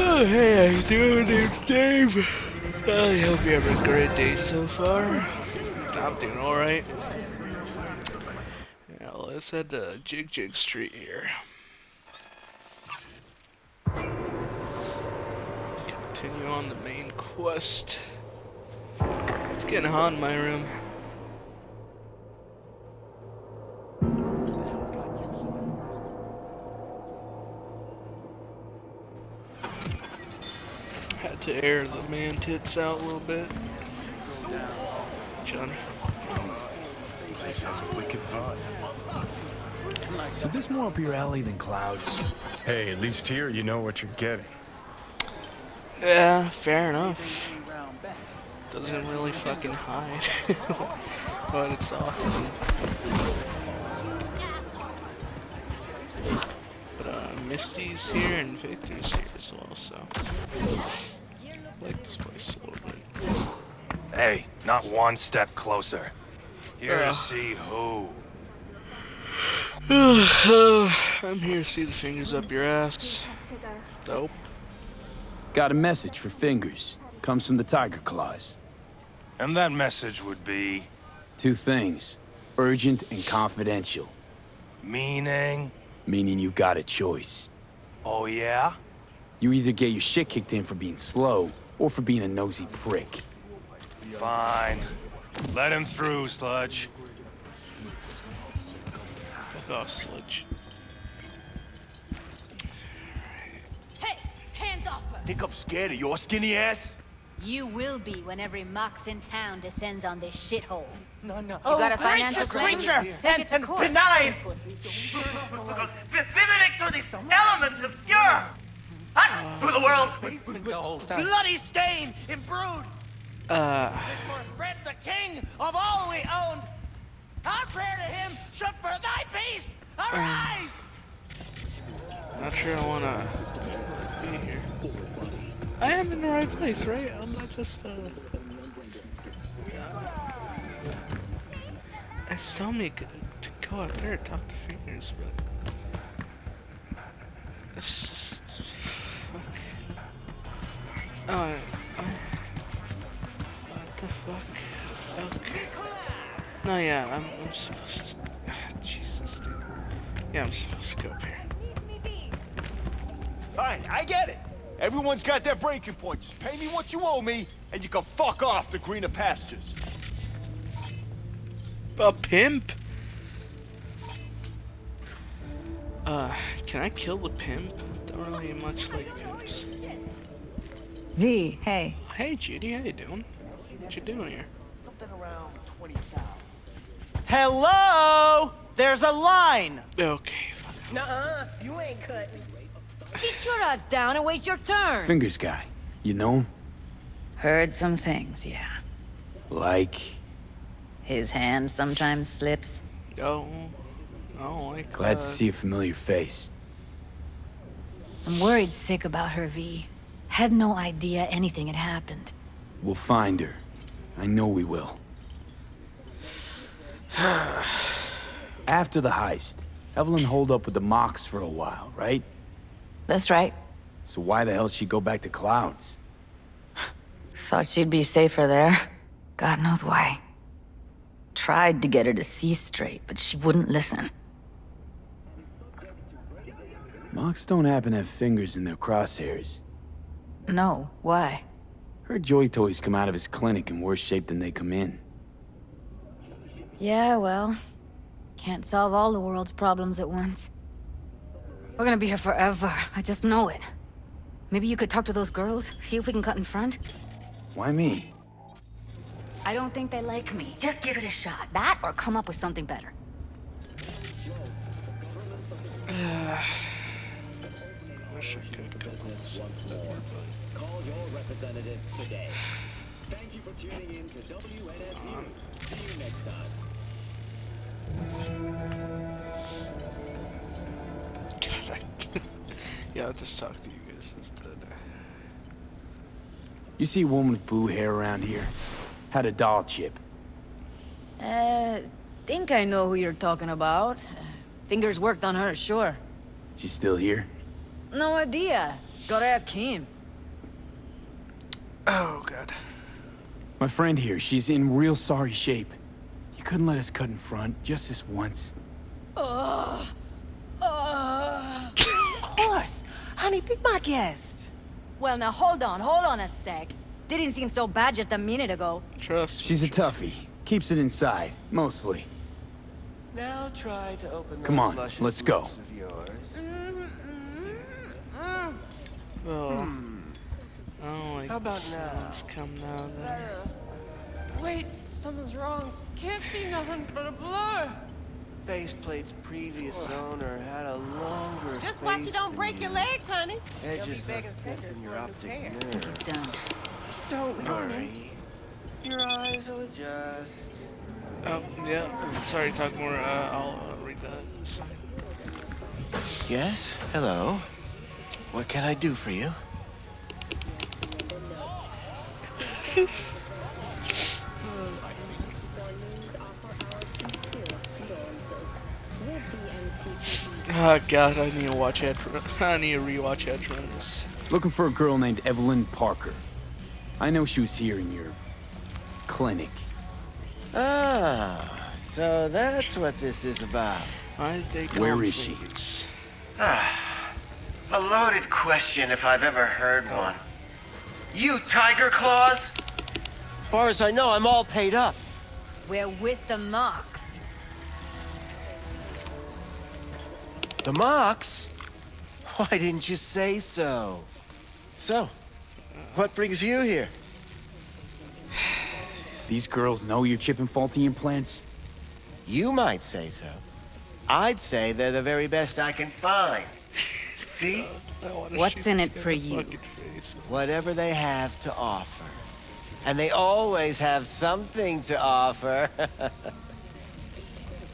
Oh, hey, how you doing? Name's Dave. I hope you're having a great day so far. I'm doing alright. Yeah, let's head to Jig Jig Street here. Continue on the main quest. It's getting hot in my room. Had to air the man tits out a little bit. Johnny. So this more up your alley than Clouds? Hey, at least here you know what you're getting. Yeah, fair enough. Doesn't really fucking hide what it's offering. But Misty's here and Victor's here as well, so I like this place a little bit. Hey, not one step closer. Here to see who. I'm here to see the fingers up your ass. Dope. Got a message for Fingers. Comes from the Tiger Claws. And that message would be... Two things. Urgent and confidential. Meaning? Meaning you got a choice. Oh yeah? You either get your shit kicked in for being slow, or for being a nosy prick. Fine. Let him through, Sludge. Fuck off, Sludge. Hey, hands off her! Think I'm scared of your skinny ass? You will be when every mox in town descends on this shithole. No. You got a financial claim? Take it to court. Benign! Visiting through these elements of pure! Through the world! Bloody stain, imbrued! For Fred the king of all we own! Our prayer to him should for thy peace arise! Not sure I wanna be here. I am in the right place, right? I'm not just it's telling me to go out there and talk to Fingers, but it's just fuck. What the fuck? Okay. No, yeah, I'm supposed to. Jesus, dude. Yeah, I'm supposed to go up here. Fine, I get it. Everyone's got their breaking point. Just pay me what you owe me, and you can fuck off to greener pastures. A pimp? Can I kill the pimp? Don't really much like pimps. V, hey. Hey, Judy, how you doing? What you doing here? Something around 20,000. Hello! There's a line! Okay, fuck. Nuh-uh, you ain't cutting. Sit your ass down and wait your turn. Fingers guy. You know him? Heard some things, yeah. Like... His hand sometimes slips. Oh, like Glad to see a familiar face. I'm worried sick about her, V. Had no idea anything had happened. We'll find her. I know we will. After the heist, Evelyn holed up with the Mox for a while, right? That's right. So why the hell she go back to Clouds? Thought she'd be safer there. God knows why. Tried to get her to see straight, but she wouldn't listen. Mox don't happen to have fingers in their crosshairs. No, why? Her joy toys come out of his clinic in worse shape than they come in. Yeah, well, can't solve all the world's problems at once. We're gonna be here forever, I just know it. Maybe you could talk to those girls, see if we can cut in front? Why me? I don't think they like me. Just give it a shot. That or come up with something better. Wish I could go Call your representative today. Thank you for tuning in to WNSU. See you next time. God, yeah, I'll just talk to you guys instead. You see a woman with blue hair around here? Had a doll chip. Think I know who you're talking about. Fingers worked on her, sure. She's still here? No idea. Gotta ask him. Oh, God. My friend here, she's in real sorry shape. You couldn't let us cut in front, just this once. Of course. Honey, be my guest. Well, now hold on a sec. Didn't seem so bad just a minute ago. Trust me. She's a toughie. Keeps it inside, mostly. Now try to open Come those on, luscious let's go. lips of yours. Oh. Oh, like How about this. now? Let's come now then. Wait, something's wrong. Can't see nothing but a blur. Faceplate's previous owner had a longer Just watch you don't face break than your you. legs, honey. Edges are thick in your optic nerve. He's done. Don't worry. Your eyes will adjust. Oh, yeah. Sorry, talk more. I'll read that. Yes? Hello? What can I do for you? Oh, God, I need to watch I need to rewatch Edrunners. Looking for a girl named Evelyn Parker. I know she was here in your clinic. Ah, so that's what this is about. Why did they call Where them is she? fingers? A loaded question if I've ever heard one. You Tiger Claws? Far as I know, I'm all paid up. We're with the Mox. The Mox? Why didn't you say so? So, what brings you here? These girls know you're chipping faulty implants? You might say so. I'd say they're the very best I can find. See? I wanna What's shoot in this it guy for in the you? fucking face. Whatever they have to offer. And they always have something to offer.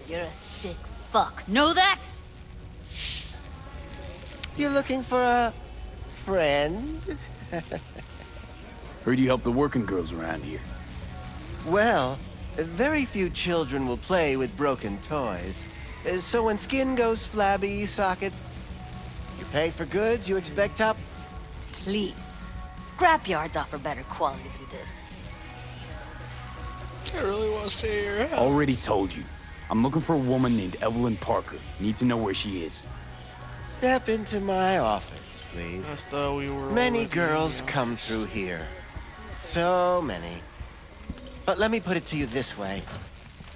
You're a sick fuck. Know that? You looking for a friend? Heard you help the working girls around here. Well, very few children will play with broken toys. So when skin goes flabby, you sock it. You pay for goods, you expect top. Please. Scrapyards offer better quality than this. I really want to stay at your house. Already told you. I'm looking for a woman named Evelyn Parker. Need to know where she is. Step into my office, please. I thought we were Many already girls in the come office. through here. So many. But let me put it to you this way.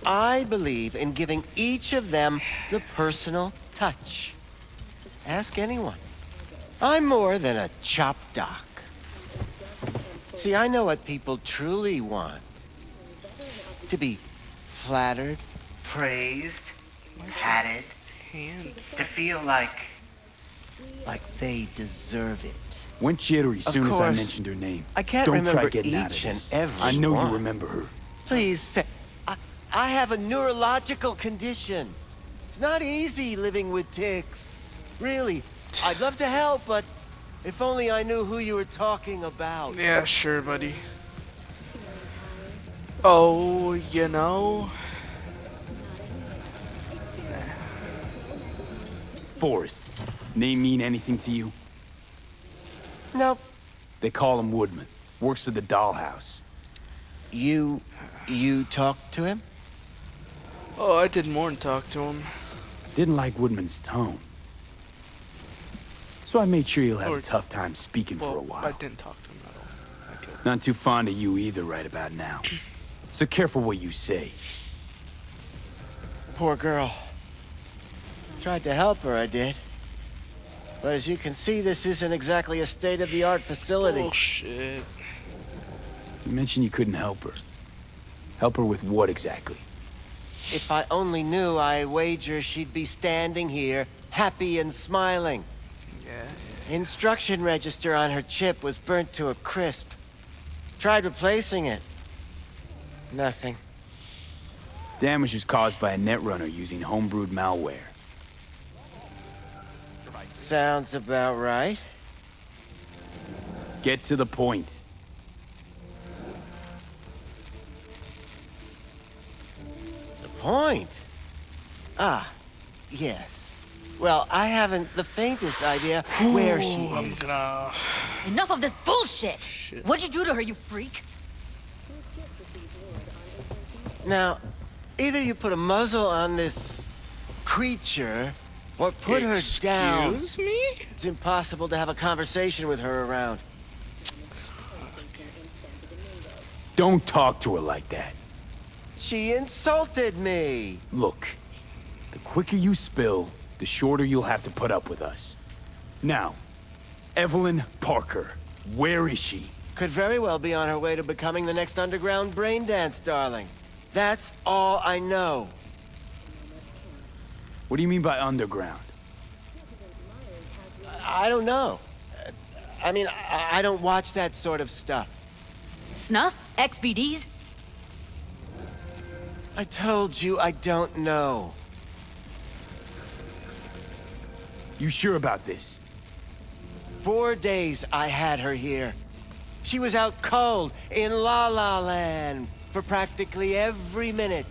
I believe in giving each of them the personal touch. Ask anyone. I'm more than a chop doc. See, I know what people truly want. To be flattered, praised, patted, Hand. to feel like they deserve it. Went jittery soon as I course. mentioned her name. I can't Don't remember try getting out of each and this. every I know one. you remember her. Please say, I have a neurological condition. It's not easy living with tics. Really, I'd love to help, but if only I knew who you were talking about. Yeah, sure, buddy. Oh, you know. Forrest. Name mean anything to you? Nope. They call him Woodman. Works at the dollhouse. You talked to him? Oh, I did more than talk to him. Didn't like Woodman's tone. So I made sure you'll have Or- a tough time speaking Well, for a while. I didn't talk to him at all. I killed him. Not too fond of you either right about now. So careful what you say. Poor girl. Tried to help her, I did. But as you can see, this isn't exactly a state-of-the-art facility. Bullshit. You mentioned you couldn't help her. Help her with what exactly? If I only knew, I wager she'd be standing here, happy and smiling. Yeah. Instruction register on her chip was burnt to a crisp. Tried replacing it. Nothing. Damage was caused by a netrunner using homebrewed malware. Sounds about right. Get to the point. The point? Ah, yes. Well, I haven't the faintest idea where she I'm is. gonna... Enough of this bullshit! Shit. What'd you do to her, you freak? Now, either you put a muzzle on this creature, or put her down. Excuse me? It's impossible to have a conversation with her around. Don't talk to her like that. She insulted me. Look, the quicker you spill, the shorter you'll have to put up with us. Now, Evelyn Parker, where is she? Could very well be on her way to becoming the next underground brain dance darling. That's all I know. What do you mean by underground? I don't know. I mean, I don't watch that sort of stuff. Snuff? XBDs? I told you I don't know. You sure about this? 4 days I had her here. She was out cold in La La Land for practically every minute.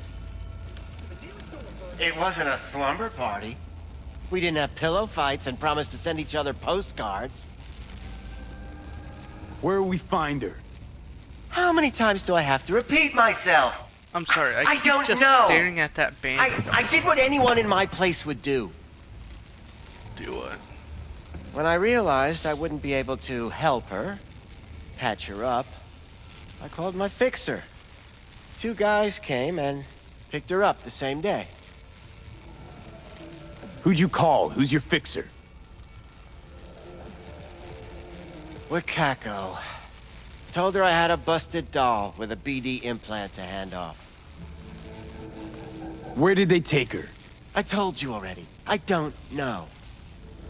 It wasn't a slumber party. We didn't have pillow fights and promised to send each other postcards. Where will we find her? How many times do I have to repeat myself? I'm sorry, I keep don't just know. staring at that band. I did what anyone in my place would do. Do what? When I realized I wouldn't be able to help her, patch her up, I called my fixer. 2 guys came and picked her up the same day. Who'd you call? Who's your fixer? Wakako. Told her I had a busted doll with a BD implant to hand off. Where did they take her? I told you already. I don't know.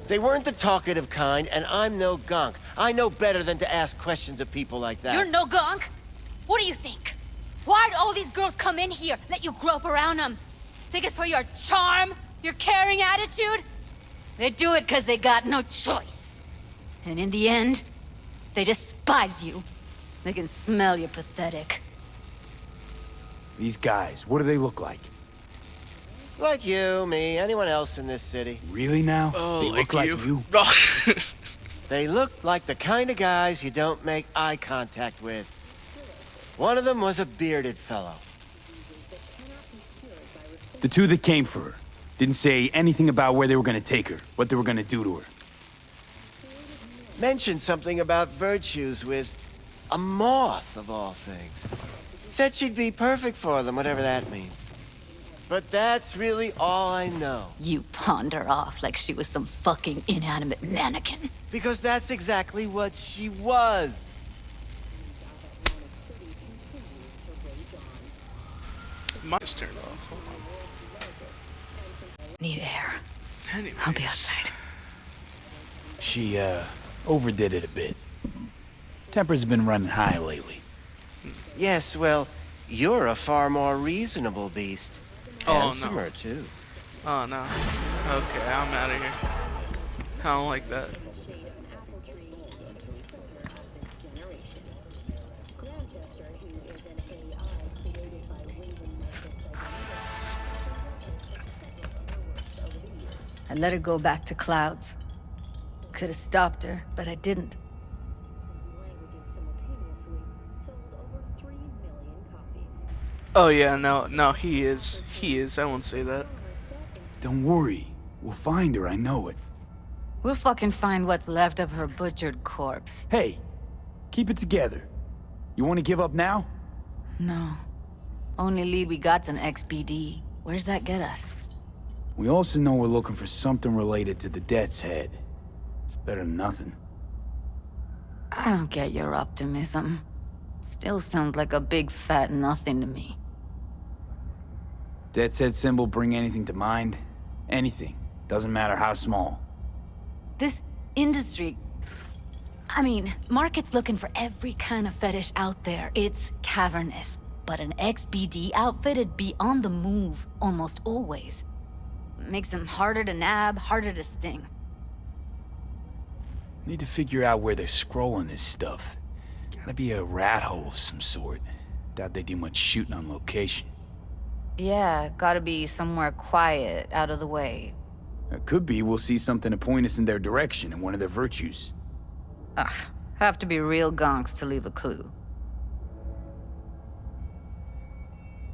They weren't the talkative kind, and I'm no gunk. I know better than to ask questions of people like that. You're no gunk? What do you think? Why'd all these girls come in here, let you grope around them? Think it's for your charm? Your caring attitude? They do it because they got no choice. And in the end, they despise you. They can smell you're pathetic. These guys, what do they look like? Like you, me, anyone else in this city. Really now? Oh, They look like you? They look like the kind of guys you don't make eye contact with. One of them was a bearded fellow. The 2 that came for her didn't say anything about where they were gonna take her, what they were gonna do to her. Mentioned something about virtues with a moth, of all things. Said she'd be perfect for them, whatever that means. But that's really all I know. You pawned her off like she was some fucking inanimate mannequin. Because that's exactly what she was. Mine's turned off. Hold Need air. on. Anyways. I'll be outside. She, overdid it a bit. Temper's been running high lately. Yes, well, you're a far more reasonable beast. Oh, Handsomer, no. too. Oh, no. Okay, I'm out of here. I don't like that. I let her go back to Clouds. Could have stopped her, but I didn't. Oh, yeah, no, he is. I won't say that. Don't worry. We'll find her, I know it. We'll fucking find what's left of her butchered corpse. Hey, keep it together. You want to give up now? No. Only lead we got's an XBD. Where's that get us? We also know we're looking for something related to the Death's Head. It's better than nothing. I don't get your optimism. Still sounds like a big fat nothing to me. Death's Head symbol bring anything to mind? Anything. Doesn't matter how small. This industry... I mean, market's looking for every kind of fetish out there. It's cavernous. But an XBD outfit'd be on the move, almost always. Makes them harder to nab, harder to sting. Need to figure out where they're scrolling this stuff. Gotta be a rat hole of some sort. Doubt they do much shooting on location. Yeah, gotta be somewhere quiet, out of the way. It could be we'll see something to point us in their direction and one of their virtues. Ugh, have to be real gonks to leave a clue.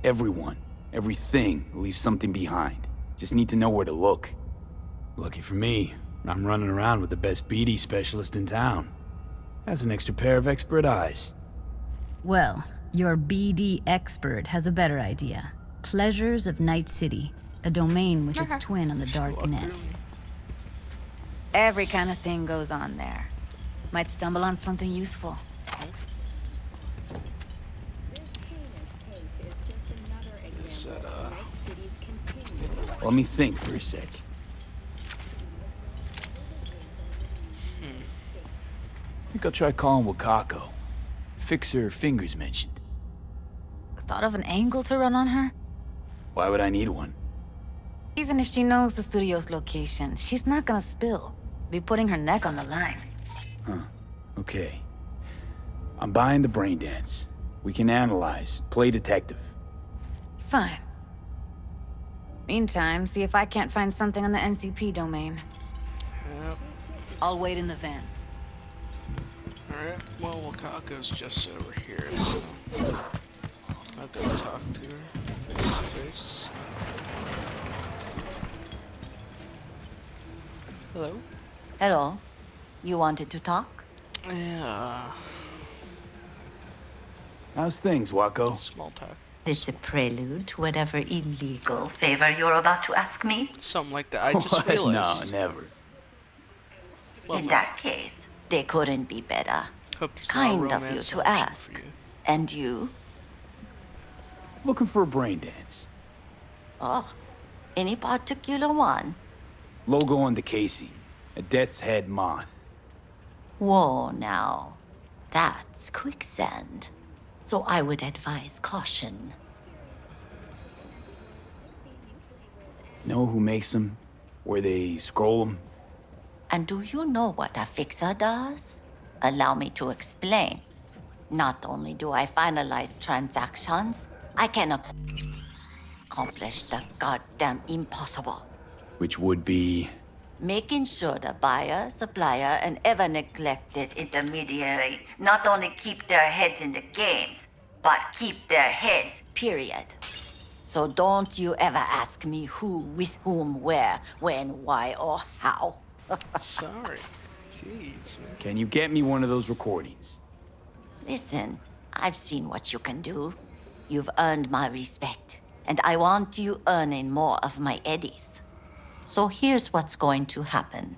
Everyone, everything leaves something behind. Just need to know where to look. Lucky for me, I'm running around with the best BD specialist in town. Has an extra pair of expert eyes. Well, your BD expert has a better idea. Pleasures of Night City, a domain with its twin on the dark net. Every kind of thing goes on there. Might stumble on something useful. Let me think for a sec. Think I'll try calling Wakako. Fixer Fingers mentioned. Thought of an angle to run on her? Why would I need one? Even if she knows the studio's location, she's not gonna spill. Be putting her neck on the line. Huh. Okay. I'm buying the brain dance. We can analyze, play detective. Fine. Meantime, see if I can't find something on the NCP domain. Yep. I'll wait in the van. Alright, well, Wakako's just over here, so I'll go talk to her face to face. Hello? Hello. You wanted to talk? Yeah. How's things, Wako? Small talk. This a prelude to whatever illegal favor you're about to ask me? Something like that. I just realized. No, never. Well, In that case, they couldn't be better. hope it's not Kind a of you romance to option ask. for you. And you? Looking for a brain dance. Oh, any particular one? Logo on the casing. A death's head moth. Whoa, now. That's quicksand. So I would advise caution. Know who makes them? Where they scroll them? And do you know what a fixer does? Allow me to explain. Not only do I finalize transactions, I can accomplish the goddamn impossible. Which would be... Making sure the buyer, supplier, and ever neglected intermediary not only keep their heads in the games, but keep their heads, period. So don't you ever ask me who, with whom, where, when, why, or how. Sorry. Jeez, man. Can you get me one of those recordings? Listen, I've seen what you can do. You've earned my respect, and I want you earning more of my eddies. So here's what's going to happen.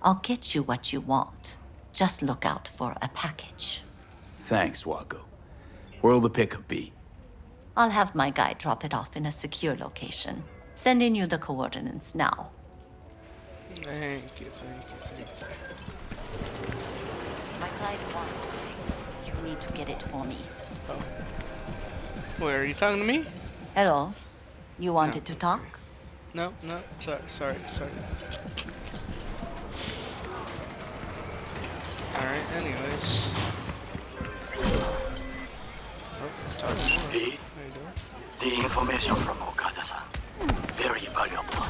I'll get you what you want. Just look out for a package. Thanks, Wako. Where'll the pickup be? I'll have my guy drop it off in a secure location. Sending you the coordinates now. Thank you, thank you, thank you. My client wants something. You need to get it for me. Oh. Wait, are you talking to me? Hello? You wanted to talk? No, no, sorry. Alright, anyways. Oh, talking more. How you doing? The information from Okada-san, very valuable.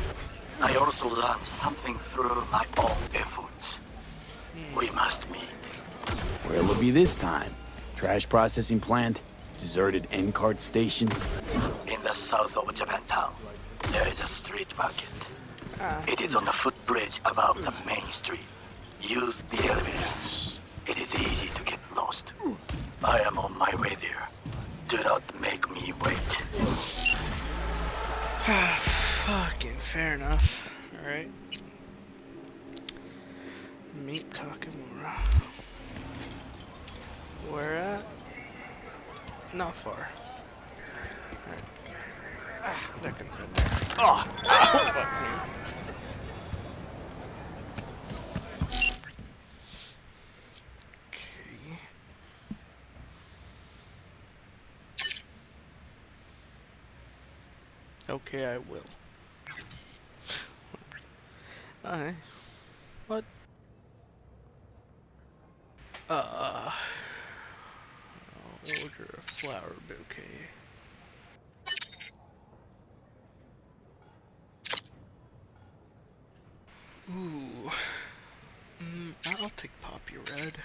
I also learned something through my own efforts. We must meet. Where'll it be this time? Trash processing plant? Deserted end-cart station? In the south of Japantown, there is a street market. It is on the footbridge above the main street. Use the elevators. It is easy to get lost. I am on my way there. Do not make me wait. Fucking fair enough. Alright. Meet Takamura. Where at? Not far. Alright. That can go there. Oh! Fuck me. Okay, I will. What? I'll order a flower bouquet. Ooh. I'll take Poppy Red.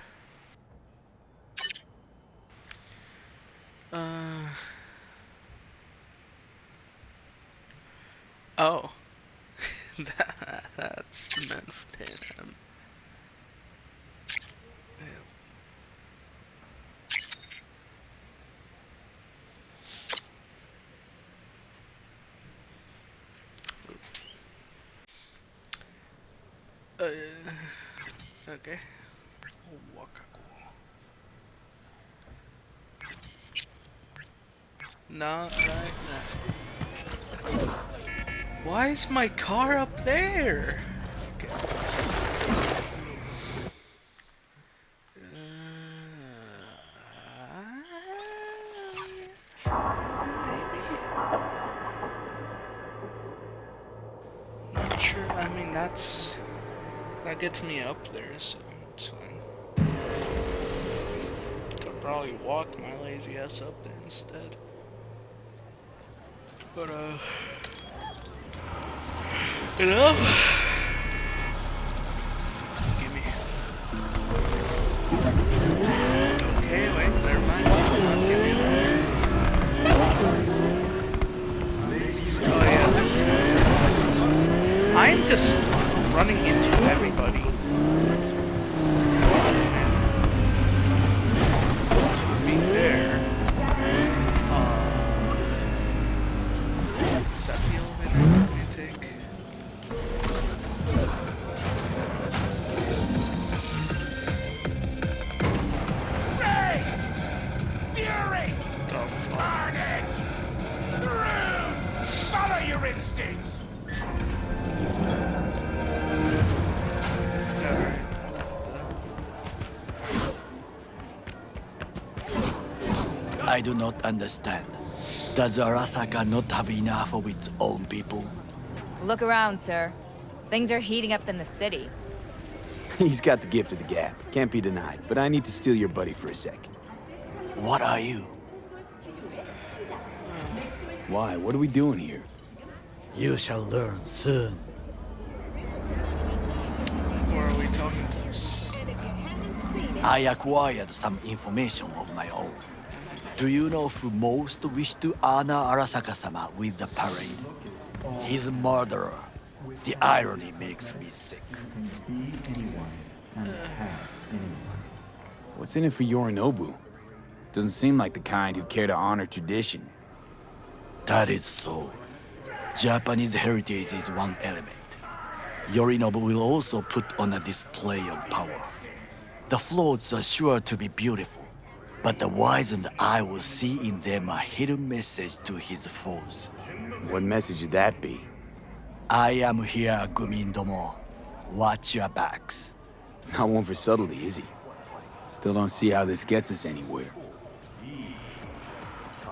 Oh. That's meant for him. Okay. Not right now. Why is my car up there? Okay. Maybe. Not sure. I mean, that gets me up there, so it's fine. Could probably walk my lazy ass up there instead. But you know, give me. Okay, wait, never mind. Give me that. Oh yeah, I'm just running into everybody. To be fair, is that the elevator I'm going to take? Rage! Fury! Carnage! Rude! Follow your instincts! I do not understand. Does Arasaka not have enough of its own people? Look around, sir. Things are heating up in the city. He's got the gift of the gab. Can't be denied. But I need to steal your buddy for a sec. What are you? Why? What are we doing here? You shall learn soon. Who are we talking to? I acquired some information of my own. Do you know who most wished to honor Arasaka-sama with the parade? His murderer. The irony makes me sick. What's in it for Yorinobu? Doesn't seem like the kind who care to honor tradition. That is so. Japanese heritage is one element. Yorinobu will also put on a display of power. The floats are sure to be beautiful, but the wizened eye will see in them a hidden message to his foes. What message would that be? I am here, Gumindomo. Watch your backs. Not one for subtlety, is he? Still don't see how this gets us anywhere.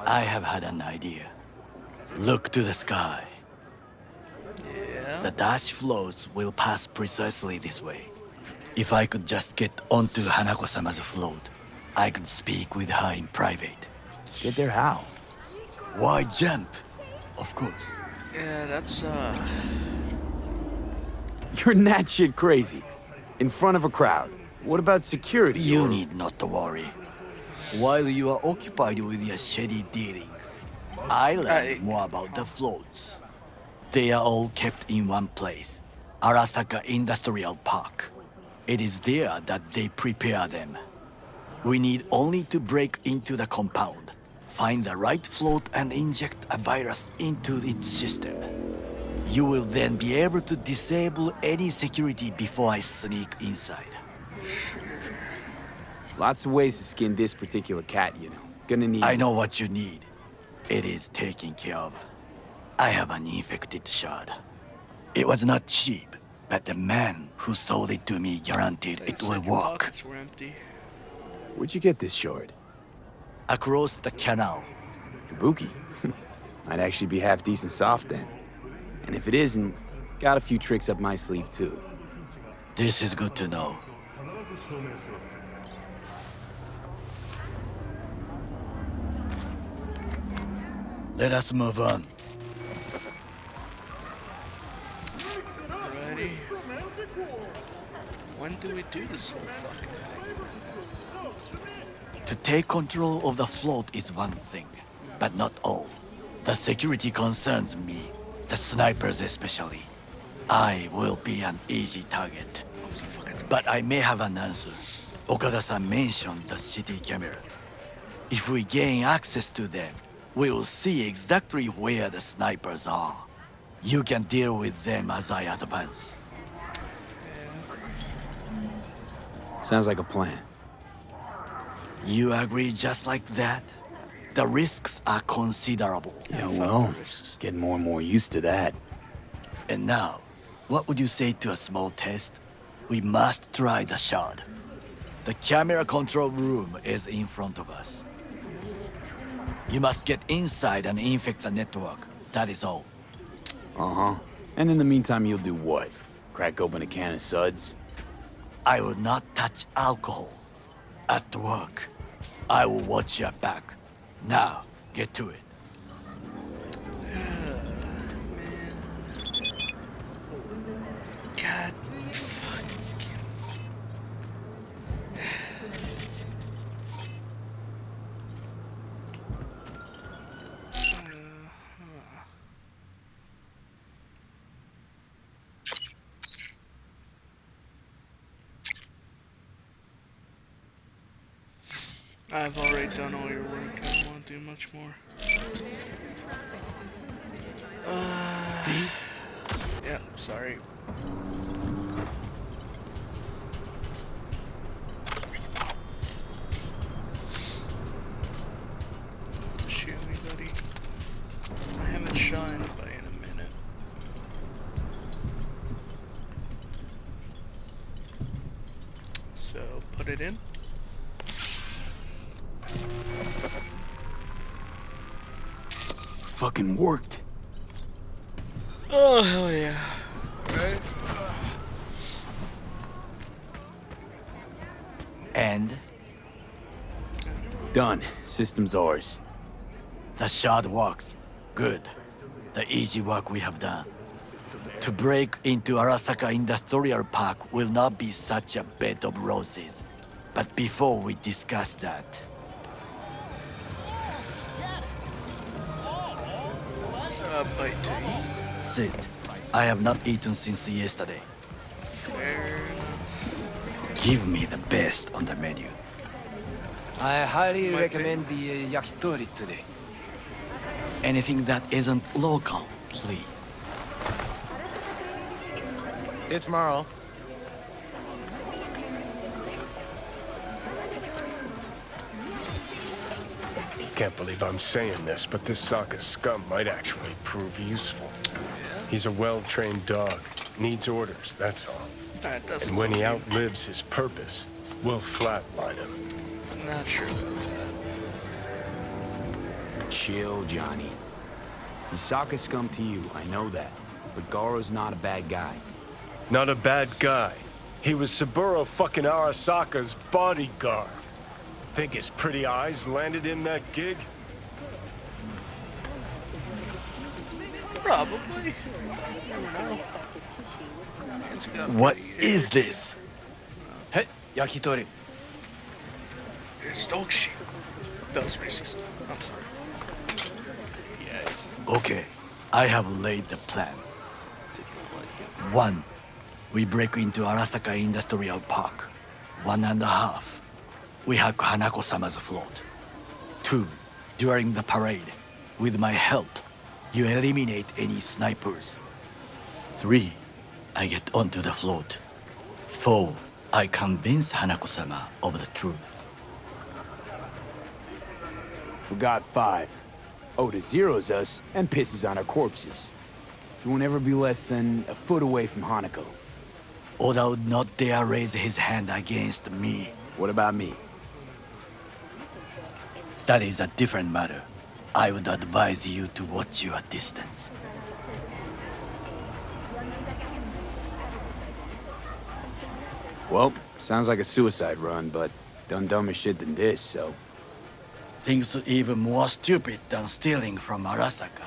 I have had an idea. Look to the sky. Yeah. The dash floats will pass precisely this way. If I could just get onto Hanako-sama's float, I could speak with her in private. Get there how? Why jump? Of course. Yeah, that's You're that shit crazy. In front of a crowd. What about security? You need not to worry. While you are occupied with your shady dealings, I learned more about the floats. They are all kept in one place, Arasaka Industrial Park. It is there that they prepare them. We need only to break into the compound, find the right float and inject a virus into its system. You will then be able to disable any security before I sneak inside. Lots of ways to skin this particular cat, you know. Gonna need... I know what you need. It is taken care of. I have an infected shard. It was not cheap, but the man who sold it to me guaranteed it will work. Pockets were empty. Where'd you get this shard? Across the canal. Kabuki? Might actually be half decent soft then. And if it isn't, got a few tricks up my sleeve too. This is good to know. Let us move on. Alrighty. When do we do this whole fucking thing? To take control of the float is one thing, but not all. The security concerns me, the snipers especially. I will be an easy target. But I may have an answer. Okada-san mentioned the city cameras. If we gain access to them, we will see exactly where the snipers are. You can deal with them as I advance. Sounds like a plan. You agree just like that? The risks are considerable. Yeah, well, getting more and more used to that. And now, what would you say to a small test? We must try the shard. The camera control room is in front of us. You must get inside and infect the network. That is all. Uh-huh. And in the meantime, you'll do what? Crack open a can of suds? I will not touch alcohol. At work, I will watch your back. Now, get to it. God. I've already done all your work. I don't want to do much more. Yeah, sorry. Shoot me, buddy. I haven't shot anybody in a minute. So, put it in. Fucking worked. Oh, hell yeah. Right? And? Done. System's ours. The shard works. Good. The easy work we have done. To break into Arasaka Industrial Park will not be such a bed of roses. But before we discuss that... Bite to eat. Sit. I have not eaten since yesterday. Fair enough. Give me the best on the menu. I highly recommend the yakitori today. Anything that isn't local, please. See you tomorrow. Can't believe I'm saying this, but this Sokka scum might actually prove useful. He's a well-trained dog. Needs orders, that's all. And when he outlives his purpose, we'll flatline him. Not sure about that. Chill, Johnny. He's Sokka scum to you, I know that. But Garo's not a bad guy. Not a bad guy. He was Saburo fucking Arasaka's bodyguard. Think his pretty eyes landed in that gig? Probably. Never know. What is this? Hey, yakitori. It's dog shit. That was racist. I'm sorry. Yeah. Okay, I have laid the plan. 1. We break into Arasaka Industrial Park. 1.5. We hack Hanako-sama's float. 2. During the parade, with my help, you eliminate any snipers. 3. I get onto the float. 4. I convince Hanako-sama of the truth. Forgot 5. Oda zeros us and pisses on our corpses. He won't ever be less than a foot away from Hanako. Oda would not dare raise his hand against me. What about me? That is a different matter. I would advise you to watch your distance. Well, sounds like a suicide run, but done dumber shit than this, so... Things even more stupid than stealing from Arasaka.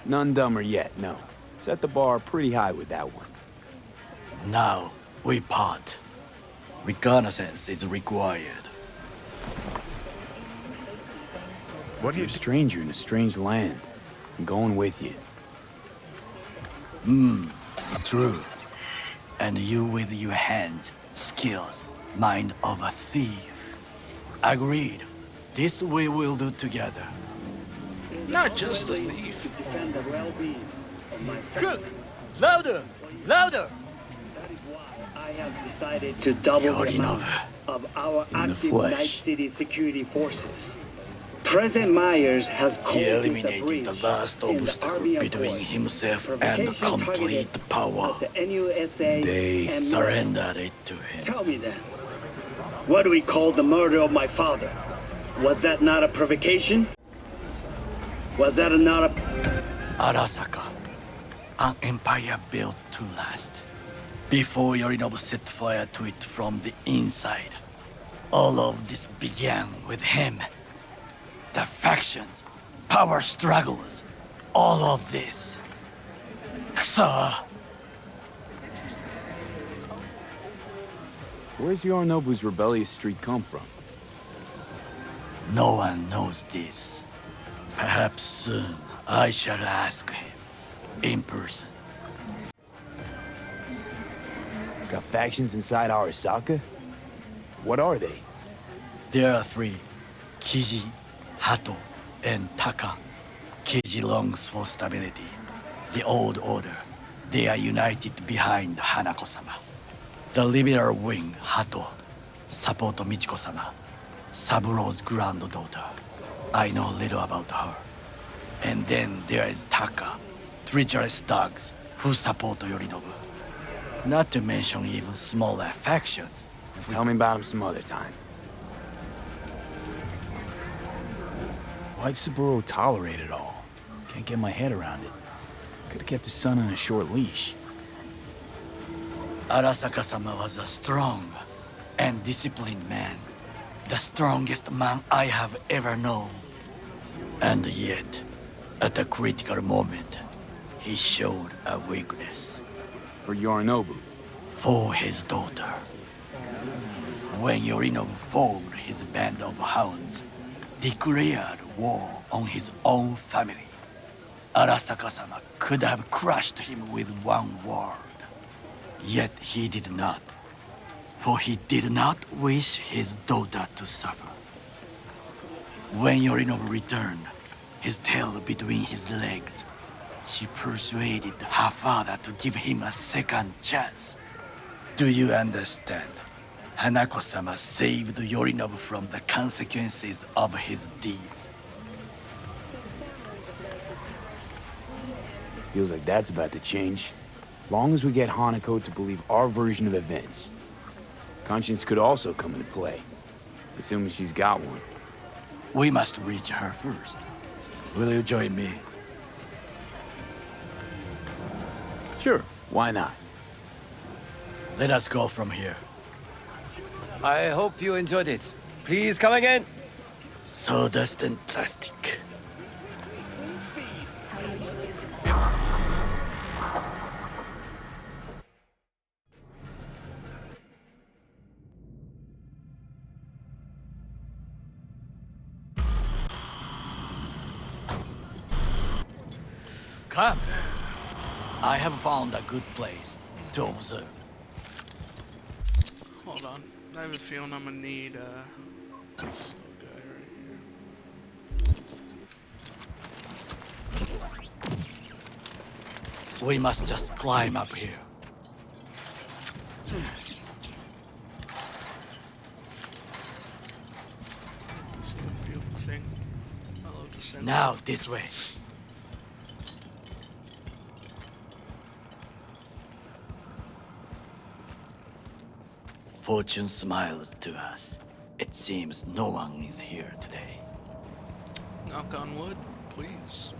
None dumber yet, no. Set the bar pretty high with that one. Now, we part. Reconnaissance is required. What You're a stranger in a strange land. I'm going with you. True. And you with your hands, skills, mind of a thief. Agreed. This we will do together. Not just a thief. To defend the well-being of my Cook! Louder! Louder! That is why I have decided to double the amount of our In the active flesh. Night City security forces. President Myers has called He this a eliminated breach the last in the obstacle Army between Accord. himself and Provocation complete targeted power. at the NUSA They and surrendered it to him. Tell me then, what do we call the murder of my father? Was that not a provocation? Was that not a... Arasaka, an empire built to last. Before Yorinobu set fire to it from the inside. All of this began with him. The factions, power struggles, all of this. Kusa! Where's Yorinobu's rebellious streak come from? No one knows this. Perhaps soon I shall ask him in person. Got factions inside Arasaka? What are they? There are three. Kiji, Hato, and Taka. Kiji longs for stability. The old order. They are united behind Hanako-sama. The liberal wing, Hato, support Michiko-sama, Saburo's granddaughter. I know little about her. And then there is Taka, treacherous dogs who support Yorinobu. Not to mention even smaller factions. Tell me about him some other time. Why'd Saburo tolerate it all? Can't get my head around it. Could've kept his son on a short leash. Arasaka-sama was a strong and disciplined man. The strongest man I have ever known. And yet, at a critical moment, he showed a weakness. For Yorinobu? For his daughter. When Yorinobu formed his band of hounds, declared war on his own family, Arasaka-sama could have crushed him with one word. Yet he did not. For he did not wish his daughter to suffer. When Yorinobu returned, his tail between his legs, she persuaded her father to give him a second chance. Do you understand? Hanako-sama saved Yorinobu from the consequences of his deeds. Feels like that's about to change. Long as we get Hanako to believe our version of events. Conscience could also come into play, assuming she's got one. We must reach her first. Will you join me? Sure, why not? Let us go from here. I hope you enjoyed it. Please come again. Sawdust and plastic. Come. I have found a good place to observe. Hold on. I have a feeling I'm gonna need this guy right here. We must just climb up here. This is a beautiful thing. I love the scent. Now, this way. Fortune smiles to us. It seems no one is here today. Knock on wood, please.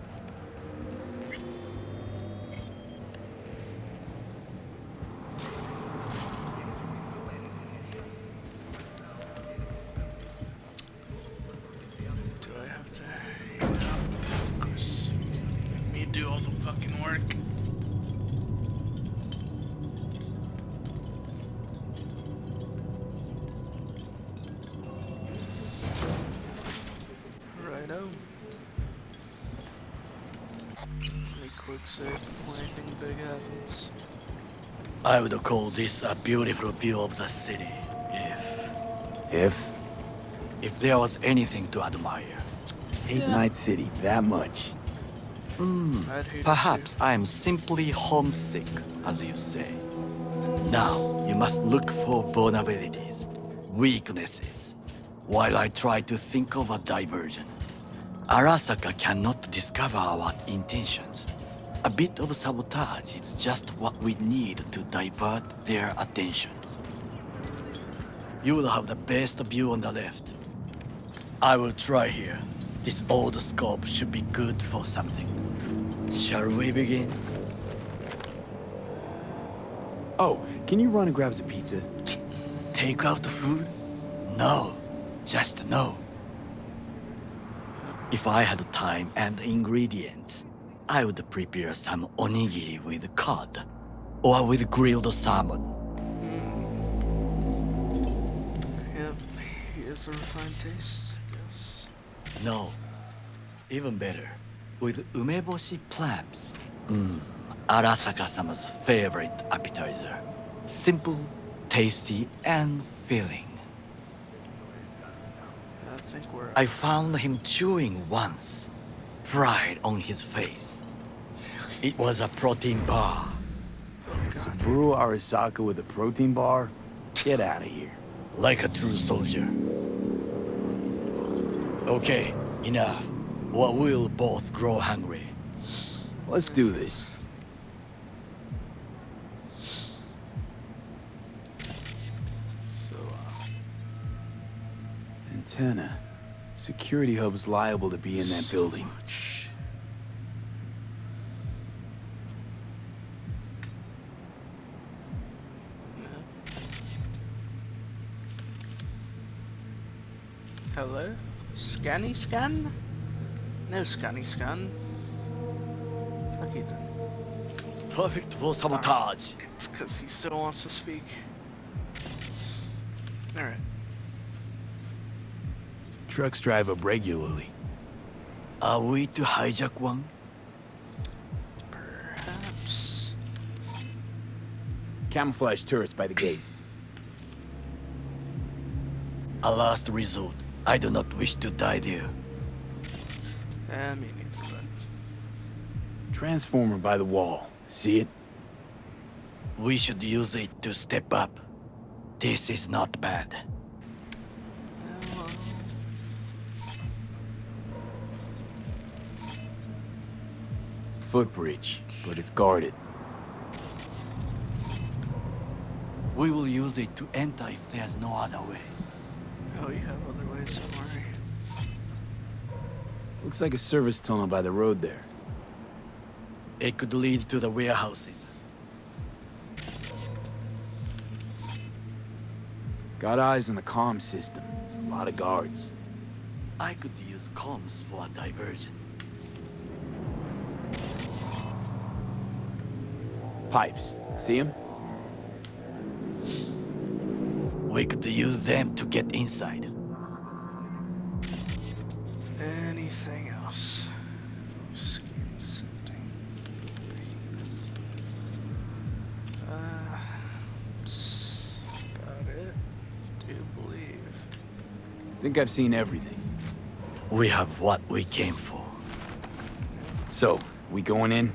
Do I have to hang out? Of course. Make me do all the fucking work. quick save before anything big happens. I would call this a beautiful view of the city, if there was anything to admire. Hate Night City that much. Perhaps I'm simply homesick, as you say. Now, you must look for vulnerabilities, weaknesses, while I try to think of a diversion. Arasaka cannot discover our intentions. A bit of sabotage is just what we need to divert their attentions. You will have the best view on the left. I will try here. This old scope should be good for something. Shall we begin? Oh, can you run and grab us a pizza? Take out the food? No, just no. If I had time and ingredients, I would prepare some onigiri with cod, or with grilled salmon. Yep, he has a refined taste, I guess. No, even better, with umeboshi clams. Arasaka-sama's favorite appetizer. Simple, tasty, and filling. I think we're... I found him chewing once. Pride on his face. It was a protein bar. Saburo Arasaka with a protein bar? Get out of here. Like a true soldier. Okay, enough. Or we'll both grow hungry. Let's do this. So, antenna. Security hub's liable to be in that building. Hello? Scanny scan? No scanny scan. Fuck it then. Perfect for sabotage. It's because he still wants to speak. Alright. Trucks drive up regularly. Are we to hijack one? Perhaps. Camouflage turrets by the gate. A last resort. I do not wish to die there. Me neither, but... Transformer by the wall. See it? We should use it to step up. This is not bad. Footbridge, but it's guarded. We will use it to enter if there's no other way. Oh, you have other ways, don't worry. Looks like a service tunnel by the road there. It could lead to the warehouses. Got eyes on the comm system. There's a lot of guards. I could use comms for a diversion. Pipes. See them? We could use them to get inside. Anything else? Scanning something. That's about it. Do believe. Think I've seen everything. We have what we came for. So, we going in?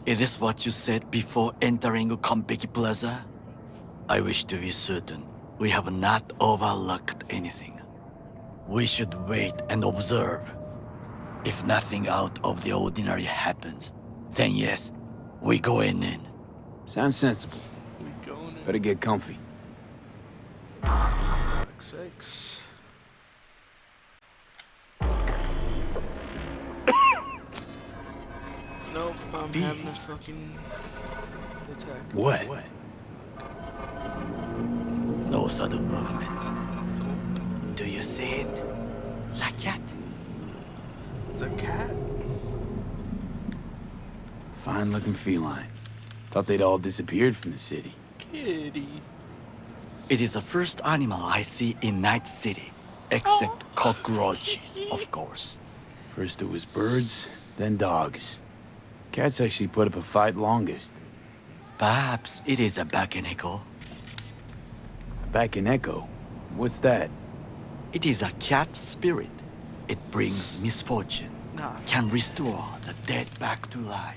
Is this what you said before entering Konpeki Plaza? I wish to be certain we have not overlooked anything. We should wait and observe. If nothing out of the ordinary happens, then yes, we go in. Sounds sensible. We going in. Better get comfy. Six. Nope, I'm having a fucking attack. What? No sudden movements. Do you see it? The cat. The cat? Fine looking feline. Thought they'd all disappeared from the city. Kitty. It is the first animal I see in Night City, except cockroaches, of course. First it was birds, then dogs. Cats actually put up a fight longest. Perhaps it is a Bakeneko. Back in Echo? What's that? It is a cat spirit. It brings misfortune. Can restore the dead back to life.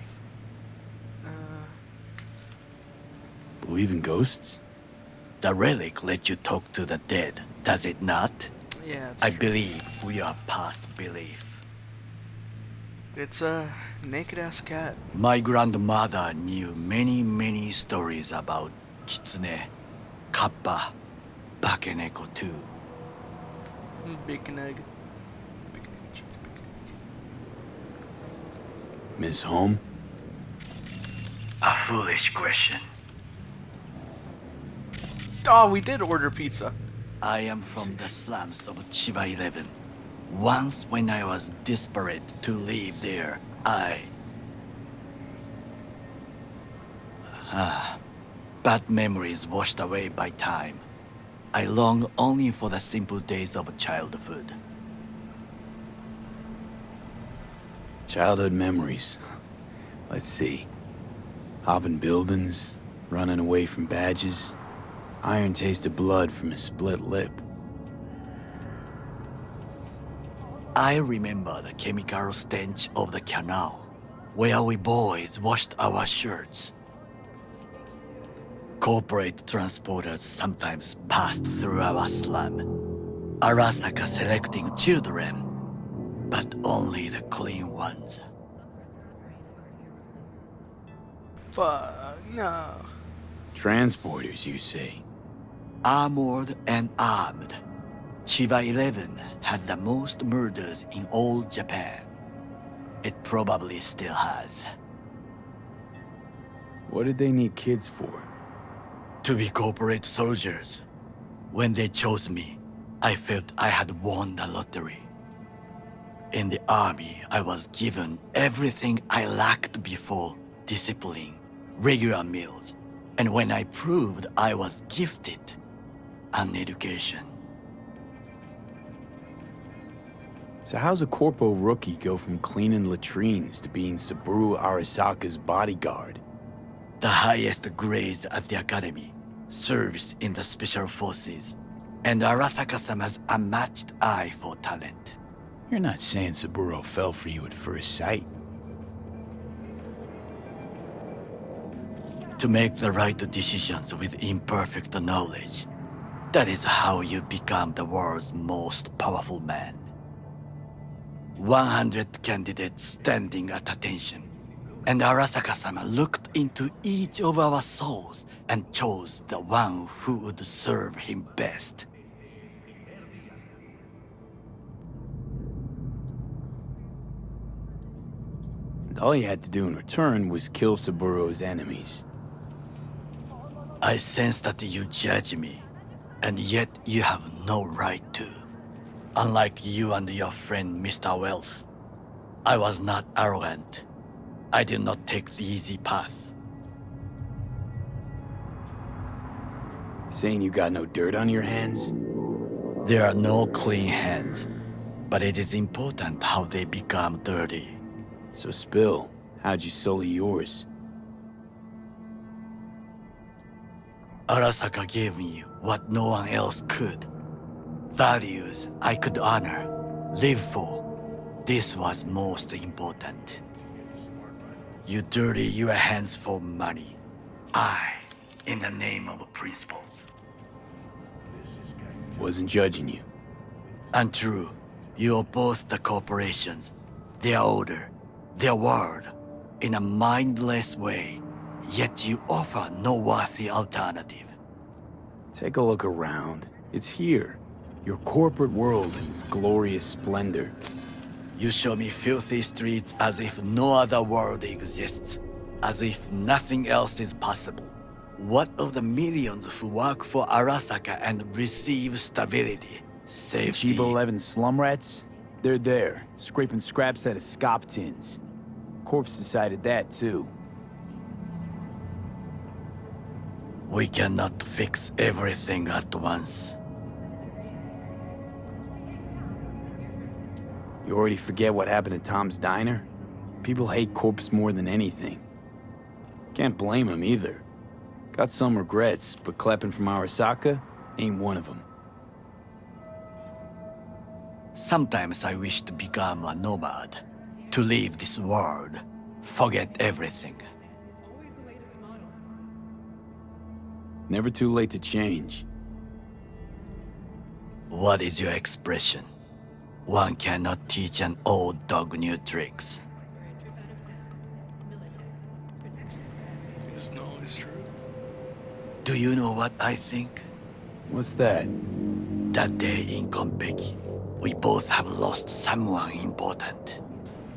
Believe in ghosts? The relic lets you talk to the dead, does it not? Yeah, I believe we are past belief. It's a naked-ass cat. My grandmother knew many stories about Kitsune, Kappa, Bakeneko too. Bacon egg. Miss Home? A foolish question. Oh, we did order pizza. I am from the slums of Chiba 11. Once when I was desperate to live there, bad memories washed away by time. I long only for the simple days of childhood. Childhood memories. Let's see. Hopping buildings, running away from badges, iron taste of blood from a split lip. I remember the chemical stench of the canal, where we boys washed our shirts. Corporate transporters sometimes passed through our slum. Arasaka selecting children, but only the clean ones. Fuck, no. Transporters, you say? Armored and armed. Chiba 11 had the most murders in all Japan. It probably still has. What did they need kids for? To be corporate soldiers. When they chose me, I felt I had won the lottery. In the army, I was given everything I lacked before: discipline, regular meals, and when I proved I was gifted, an education. So how's a corpo rookie go from cleaning latrines to being Saburo Arasaka's bodyguard? The highest grades at the academy, service in the special forces, and Arasaka-sama's unmatched eye for talent. You're not saying Saburo fell for you at first sight. To make the right decisions with imperfect knowledge, that is how you become the world's most powerful man. 100 candidates standing at attention, and Arasaka-sama looked into each of our souls and chose the one who would serve him best. And all you had to do in return was kill Saburo's enemies. I sense that you judge me, and yet you have no right to. Unlike you and your friend Mr. Wells, I was not arrogant. I did not take the easy path. Saying you got no dirt on your hands? There are no clean hands, but it is important how they become dirty. So spill, how'd you sully yours? Arasaka gave me what no one else could. Values I could honor, live for. This was most important. You dirty your hands for money. I, in the name of principles. Wasn't judging you. Untrue. You oppose the corporations, their order, their word, in a mindless way, yet you offer no worthy alternative. Take a look around. It's here. Your corporate world in its glorious splendor. You show me filthy streets as if no other world exists, as if nothing else is possible. What of the millions who work for Arasaka and receive stability, safety? Chiba 11 slum rats? They're there, scraping scraps out of scop tins. Corpse decided that too. We cannot fix everything at once. You already forget what happened at Tom's Diner? People hate Corpse more than anything. Can't blame them either. Got some regrets, but clapping from Arasaka ain't one of them. Sometimes I wish to become a nomad, to leave this world, forget everything. Never too late to change. What is your expression? One cannot teach an old dog new tricks. It's not always true. Do you know what I think? What's that? That day in Konpeki, we both have lost someone important.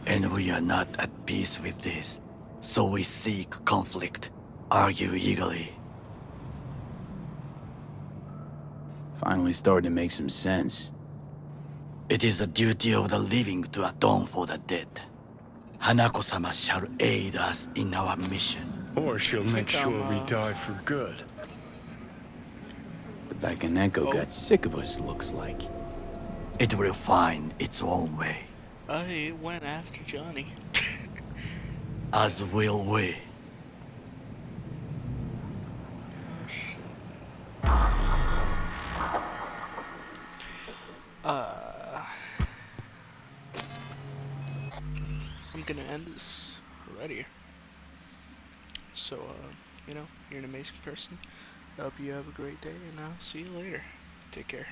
And we are not at peace with this. So we seek conflict, argue eagerly. Finally starting to make some sense. It is the duty of the living to atone for the dead. Hanako-sama shall aid us in our mission. Or she'll make sure we die for good. The Bakaneko got sick of us, looks like. It will find its own way. I went after Johnny. As will we. I'm gonna end this right here. So, you know, you're an amazing person. I hope you have a great day, and I'll see you later. Take care.